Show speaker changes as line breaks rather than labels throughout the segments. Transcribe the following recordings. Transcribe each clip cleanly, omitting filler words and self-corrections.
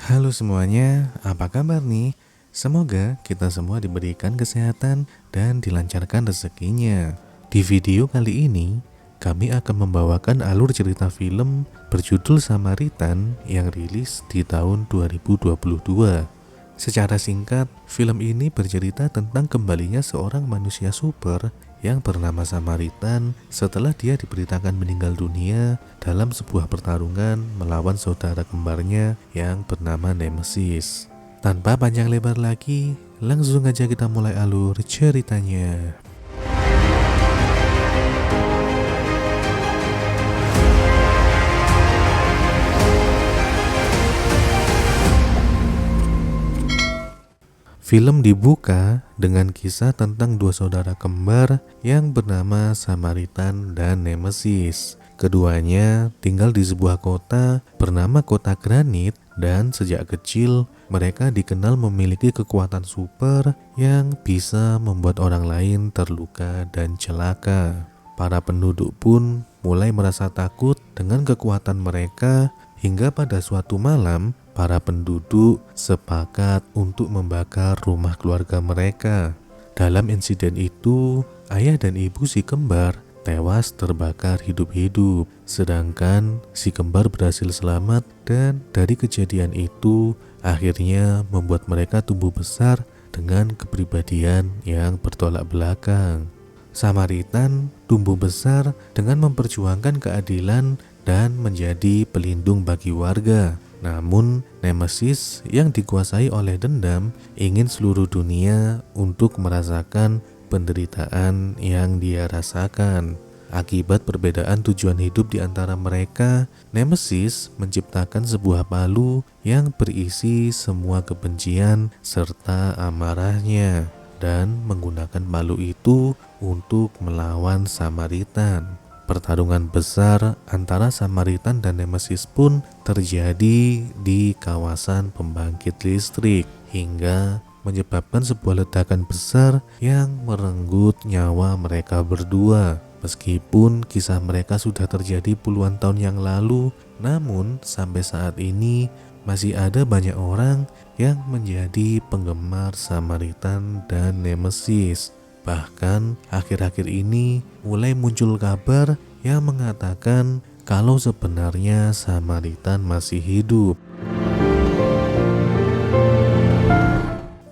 Halo semuanya, apa kabar nih? Semoga kita semua diberikan kesehatan dan dilancarkan rezekinya. Di video kali ini, kami akan membawakan alur cerita film berjudul Samaritan yang rilis di tahun 2022. Secara singkat, film ini bercerita tentang kembalinya seorang manusia super yang bernama Samaritan setelah dia diberitakan meninggal dunia dalam sebuah pertarungan melawan saudara kembarnya yang bernama Nemesis. Tanpa panjang lebar lagi, langsung aja kita mulai alur ceritanya. Film dibuka dengan kisah tentang dua saudara kembar yang bernama Samaritan dan Nemesis. Keduanya tinggal di sebuah kota bernama Kota Granit dan sejak kecil mereka dikenal memiliki kekuatan super yang bisa membuat orang lain terluka dan celaka. Para penduduk pun mulai merasa takut dengan kekuatan mereka hingga pada suatu malam para penduduk sepakat untuk membakar rumah keluarga mereka. Dalam insiden itu, ayah dan ibu si kembar tewas terbakar hidup-hidup, sedangkan si kembar berhasil selamat dan dari kejadian itu akhirnya membuat mereka tumbuh besar dengan kepribadian yang bertolak belakang. Samaritan tumbuh besar dengan memperjuangkan keadilan dan menjadi pelindung bagi warga. Namun, Nemesis yang dikuasai oleh dendam ingin seluruh dunia untuk merasakan penderitaan yang dia rasakan. Akibat perbedaan tujuan hidup di antara mereka, Nemesis menciptakan sebuah palu yang berisi semua kebencian serta amarahnya dan menggunakan palu itu untuk melawan Samaritan. Pertarungan besar antara Samaritan dan Nemesis pun terjadi di kawasan pembangkit listrik hingga menyebabkan sebuah ledakan besar yang merenggut nyawa mereka berdua. Meskipun kisah mereka sudah terjadi puluhan tahun yang lalu, namun sampai saat ini masih ada banyak orang yang menjadi penggemar Samaritan dan Nemesis. Bahkan akhir-akhir ini mulai muncul kabar yang mengatakan kalau sebenarnya Samaritan masih hidup.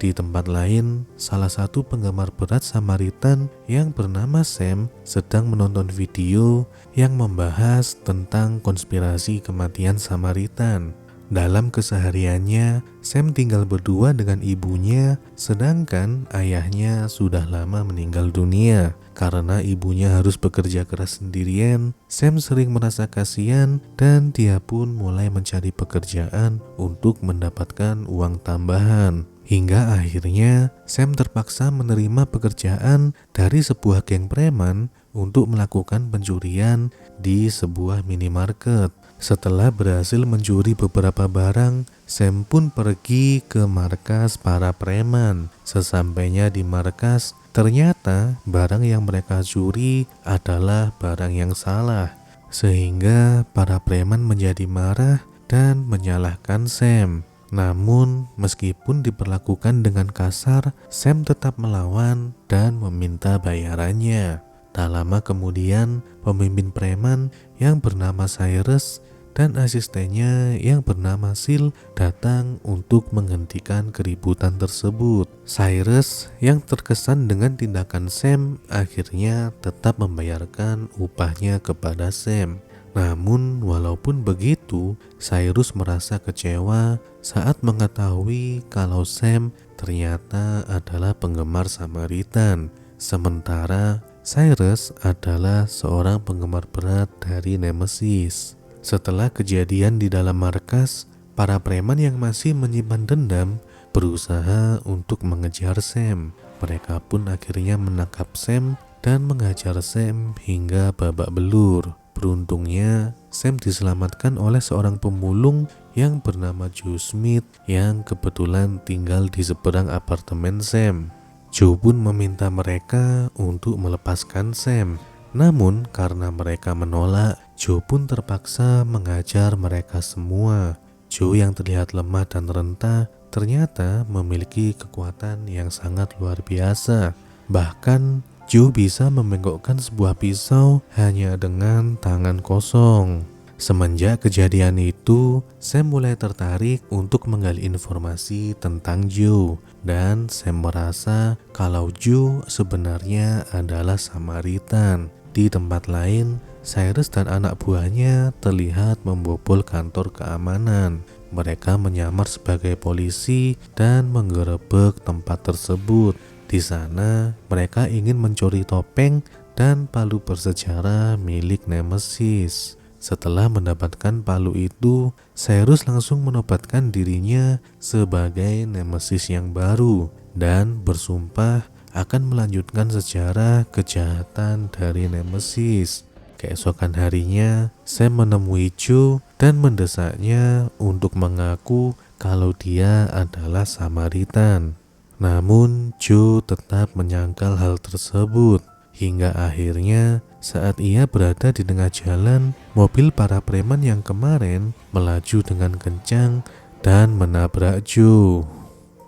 Di tempat lain, salah satu penggemar berat Samaritan yang bernama Sam sedang menonton video yang membahas tentang konspirasi kematian Samaritan. Dalam kesehariannya, Sam tinggal berdua dengan ibunya, sedangkan ayahnya sudah lama meninggal dunia. Karena ibunya harus bekerja keras sendirian, Sam sering merasa kasihan dan dia pun mulai mencari pekerjaan untuk mendapatkan uang tambahan. Hingga akhirnya Sam terpaksa menerima pekerjaan dari sebuah geng preman untuk melakukan pencurian di sebuah minimarket. Setelah berhasil mencuri beberapa barang, Sam pun pergi ke markas para preman. Sesampainya di markas, ternyata barang yang mereka curi adalah barang yang salah. Sehingga para preman menjadi marah dan menyalahkan Sam. Namun, meskipun diperlakukan dengan kasar, Sam tetap melawan dan meminta bayarannya. Tak lama kemudian, pemimpin preman yang bernama Cyrus dan asistennya yang bernama Sil datang untuk menghentikan keributan tersebut. Cyrus yang terkesan dengan tindakan Sam akhirnya tetap membayarkan upahnya kepada Sam. Namun walaupun begitu, Cyrus merasa kecewa saat mengetahui kalau Sam ternyata adalah penggemar Samaritan. Sementara Cyrus adalah seorang penggemar berat dari Nemesis. Setelah kejadian di dalam markas, para preman yang masih menyimpan dendam berusaha untuk mengejar Sam. Mereka pun akhirnya menangkap Sam dan menghajar Sam hingga babak belur. Beruntungnya, Sam diselamatkan oleh seorang pemulung yang bernama Joe Smith yang kebetulan tinggal di seberang apartemen Sam. Joe pun meminta mereka untuk melepaskan Sam. Namun karena mereka menolak, Joe pun terpaksa mengajar mereka semua. Joe yang terlihat lemah dan renta ternyata memiliki kekuatan yang sangat luar biasa. Bahkan Joe bisa membengkokkan sebuah pisau hanya dengan tangan kosong. Semenjak kejadian itu, Sam mulai tertarik untuk menggali informasi tentang Joe, dan Sam merasa kalau Joe sebenarnya adalah Samaritan. Di tempat lain, Cyrus dan anak buahnya terlihat membobol kantor keamanan. Mereka menyamar sebagai polisi dan menggerebek tempat tersebut. Di sana, mereka ingin mencuri topeng dan palu bersejarah milik Nemesis. Setelah mendapatkan palu itu, Cyrus langsung menobatkan dirinya sebagai Nemesis yang baru dan bersumpah akan melanjutkan sejarah kejahatan dari Nemesis. Keesokan harinya, Sam menemui Joe dan mendesaknya untuk mengaku kalau dia adalah Samaritan. Namun, Joe tetap menyangkal hal tersebut. Hingga akhirnya saat ia berada di tengah jalan, mobil para preman yang kemarin melaju dengan kencang dan menabrak Joe.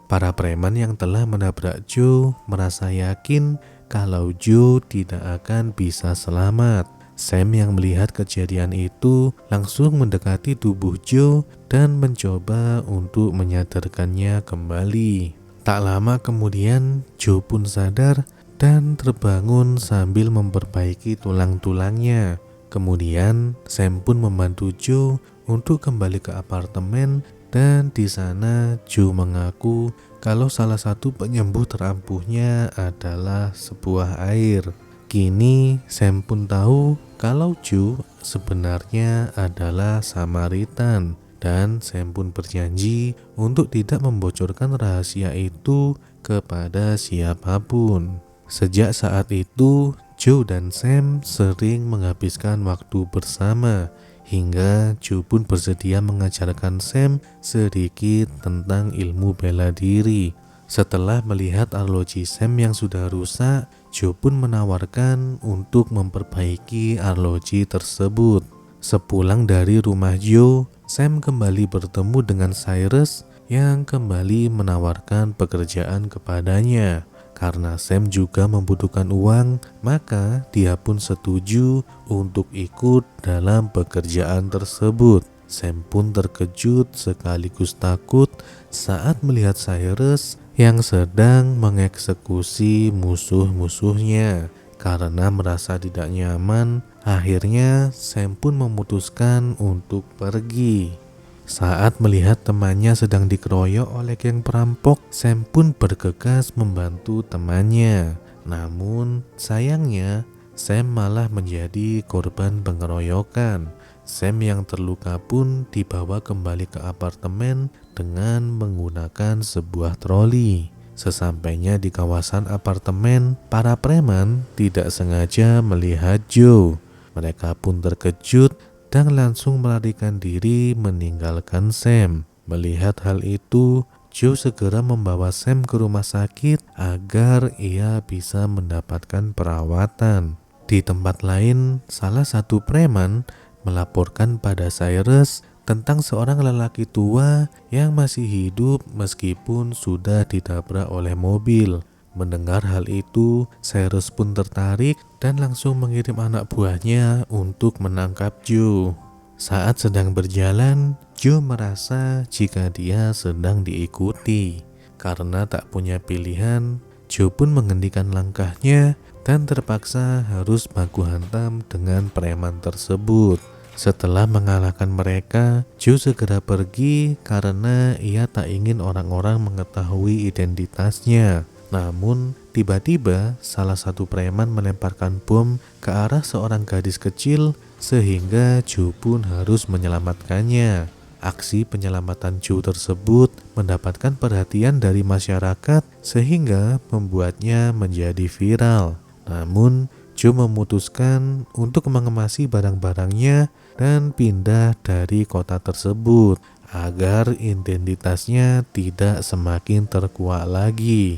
Para preman yang telah menabrak Joe merasa yakin kalau Joe tidak akan bisa selamat. Sam yang melihat kejadian itu langsung mendekati tubuh Joe dan mencoba untuk menyadarkannya kembali. Tak lama kemudian Joe pun sadar dan terbangun sambil memperbaiki tulang-tulangnya. Kemudian Sam pun membantu Joe untuk kembali ke apartemen, dan di sana Joe mengaku kalau salah satu penyembuh terampuhnya adalah sebuah air. Kini Sam pun tahu kalau Joe sebenarnya adalah Samaritan, dan Sam pun berjanji untuk tidak membocorkan rahasia itu kepada siapapun. Sejak saat itu, Joe dan Sam sering menghabiskan waktu bersama, hingga Joe pun bersedia mengajarkan Sam sedikit tentang ilmu bela diri. Setelah melihat arloji Sam yang sudah rusak, Joe pun menawarkan untuk memperbaiki arloji tersebut. Sepulang dari rumah Joe, Sam kembali bertemu dengan Cyrus yang kembali menawarkan pekerjaan kepadanya. Karena Sam juga membutuhkan uang, maka dia pun setuju untuk ikut dalam pekerjaan tersebut. Sam pun terkejut sekaligus takut saat melihat Cyrus yang sedang mengeksekusi musuh-musuhnya. Karena merasa tidak nyaman, akhirnya Sam pun memutuskan untuk pergi. Saat melihat temannya sedang dikeroyok oleh geng perampok, Sam pun bergegas membantu temannya. Namun sayangnya, Sam malah menjadi korban pengeroyokan. Sam yang terluka pun dibawa kembali ke apartemen dengan menggunakan sebuah troli. Sesampainya di kawasan apartemen, para preman tidak sengaja melihat Joe. Mereka pun terkejut dan langsung melarikan diri meninggalkan Sam. Melihat hal itu, Joe segera membawa Sam ke rumah sakit agar ia bisa mendapatkan perawatan. Di tempat lain, salah satu preman melaporkan pada Cyrus tentang seorang lelaki tua yang masih hidup meskipun sudah ditabrak oleh mobil. Mendengar hal itu, Cyrus pun tertarik dan langsung mengirim anak buahnya untuk menangkap Joe. Saat sedang berjalan, Joe merasa jika dia sedang diikuti. Karena tak punya pilihan, Joe pun menghentikan langkahnya dan terpaksa harus baku hantam dengan preman tersebut. Setelah mengalahkan mereka, Joe segera pergi karena ia tak ingin orang-orang mengetahui identitasnya. Namun, tiba-tiba salah satu preman melemparkan bom ke arah seorang gadis kecil sehingga Joe pun harus menyelamatkannya. Aksi penyelamatan Joe tersebut mendapatkan perhatian dari masyarakat sehingga membuatnya menjadi viral. Namun, Joe memutuskan untuk mengemasi barang-barangnya dan pindah dari kota tersebut agar identitasnya tidak semakin terkuak lagi.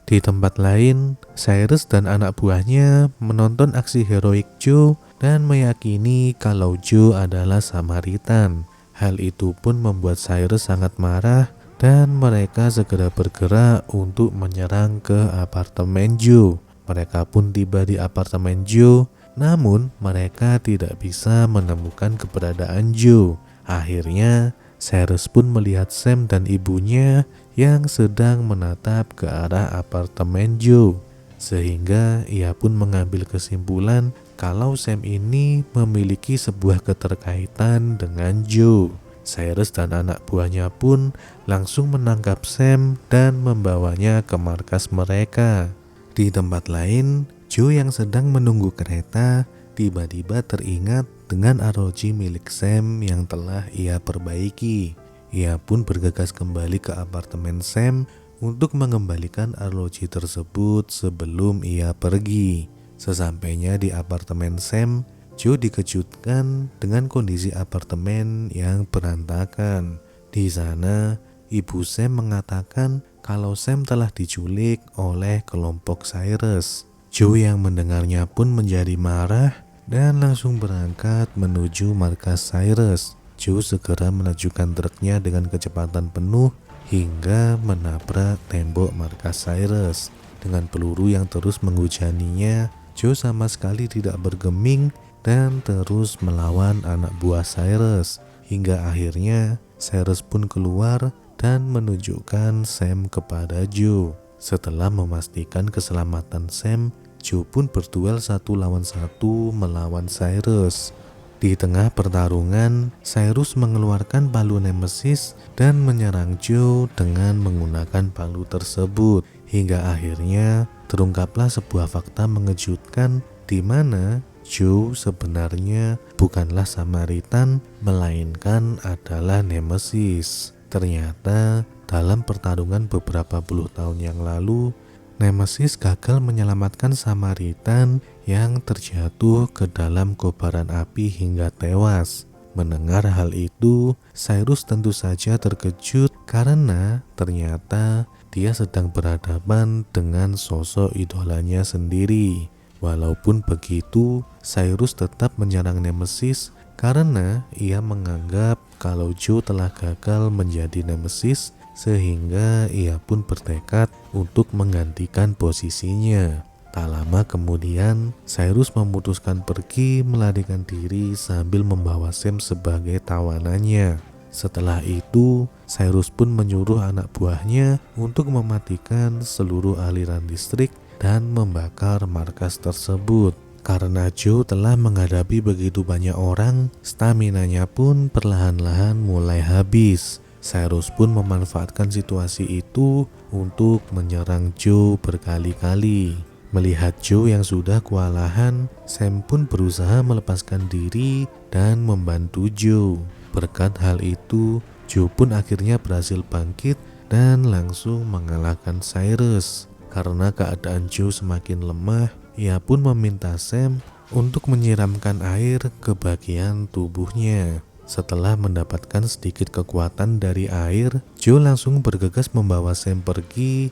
Di tempat lain, Cyrus dan anak buahnya menonton aksi heroik Joe dan meyakini kalau Joe adalah Samaritan. Hal itu pun membuat Cyrus sangat marah dan mereka segera bergerak untuk menyerang ke apartemen Joe. Mereka pun tiba di apartemen Joe, namun mereka tidak bisa menemukan keberadaan Joe. Akhirnya Cyrus pun melihat Sam dan ibunya yang sedang menatap ke arah apartemen Joe, sehingga ia pun mengambil kesimpulan kalau Sam ini memiliki sebuah keterkaitan dengan Joe. Cyrus dan anak buahnya pun langsung menangkap Sam dan membawanya ke markas mereka. Di tempat lain, Joe yang sedang menunggu kereta tiba-tiba teringat dengan arloji milik Sam yang telah ia perbaiki. Ia pun bergegas kembali ke apartemen Sam untuk mengembalikan arloji tersebut sebelum ia pergi. Sesampainya di apartemen Sam, Joe dikejutkan dengan kondisi apartemen yang berantakan. Di sana, ibu Sam mengatakan kalau Sam telah diculik oleh kelompok Cyrus. Joe yang mendengarnya pun menjadi marah dan langsung berangkat menuju markas Cyrus. Joe segera menajukan truknya dengan kecepatan penuh hingga menabrak tembok markas Cyrus. Dengan peluru yang terus menghujaninya, Joe sama sekali tidak bergeming dan terus melawan anak buah Cyrus. Hingga akhirnya Cyrus pun keluar dan menunjukkan Sam kepada Joe. Setelah memastikan keselamatan Sam, Joe pun berduel 1 lawan 1 melawan Cyrus. Di tengah pertarungan, Cyrus mengeluarkan palu Nemesis dan menyerang Joe dengan menggunakan palu tersebut. Hingga akhirnya terungkaplah sebuah fakta mengejutkan di mana Joe sebenarnya bukanlah Samaritan, melainkan adalah Nemesis. Ternyata dalam pertarungan beberapa puluh tahun yang lalu, Nemesis gagal menyelamatkan Samaritan yang terjatuh ke dalam kobaran api hingga tewas. Mendengar hal itu, Cyrus tentu saja terkejut karena ternyata dia sedang berhadapan dengan sosok idolanya sendiri. Walaupun begitu, Cyrus tetap menyerang Nemesis karena ia menganggap kalau Joe telah gagal menjadi Nemesis, sehingga ia pun bertekad untuk menggantikan posisinya. Tak lama kemudian, Cyrus memutuskan pergi melarikan diri sambil membawa Sam sebagai tawanannya. Setelah itu, Cyrus pun menyuruh anak buahnya untuk mematikan seluruh aliran listrik dan membakar markas tersebut. Karena Joe telah menghadapi begitu banyak orang, staminanya pun perlahan-lahan mulai habis. Cyrus pun memanfaatkan situasi itu untuk menyerang Joe berkali-kali. Melihat Joe yang sudah kewalahan, Sam pun berusaha melepaskan diri dan membantu Joe. Berkat hal itu, Joe pun akhirnya berhasil bangkit dan langsung mengalahkan Cyrus. Karena keadaan Joe semakin lemah, ia pun meminta Sam untuk menyiramkan air ke bagian tubuhnya. Setelah mendapatkan sedikit kekuatan dari air, Joe langsung bergegas membawa Sam pergi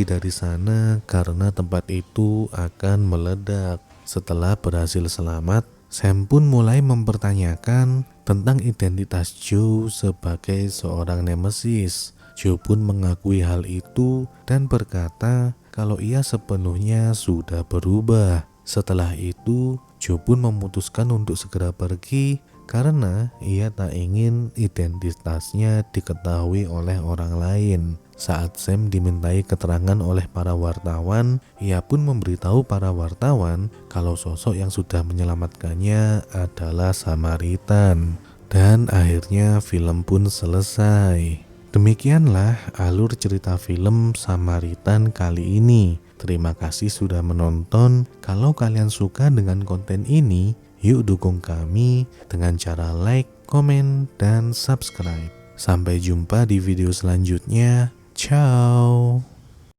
dari sana karena tempat itu akan meledak. Setelah berhasil selamat, Sam pun mulai mempertanyakan tentang identitas Joe sebagai seorang Nemesis. Joe pun mengakui hal itu dan berkata kalau ia sepenuhnya sudah berubah. Setelah itu, Joe pun memutuskan untuk segera pergi karena ia tak ingin identitasnya diketahui oleh orang lain. Saat Sam dimintai keterangan oleh para wartawan, ia pun memberitahu para wartawan kalau sosok yang sudah menyelamatkannya adalah Samaritan. Dan akhirnya film pun selesai. Demikianlah alur cerita film Samaritan kali ini. Terima kasih sudah menonton. Kalau kalian suka dengan konten ini, yuk dukung kami dengan cara like, komen, dan subscribe. Sampai jumpa di video selanjutnya. Ciao.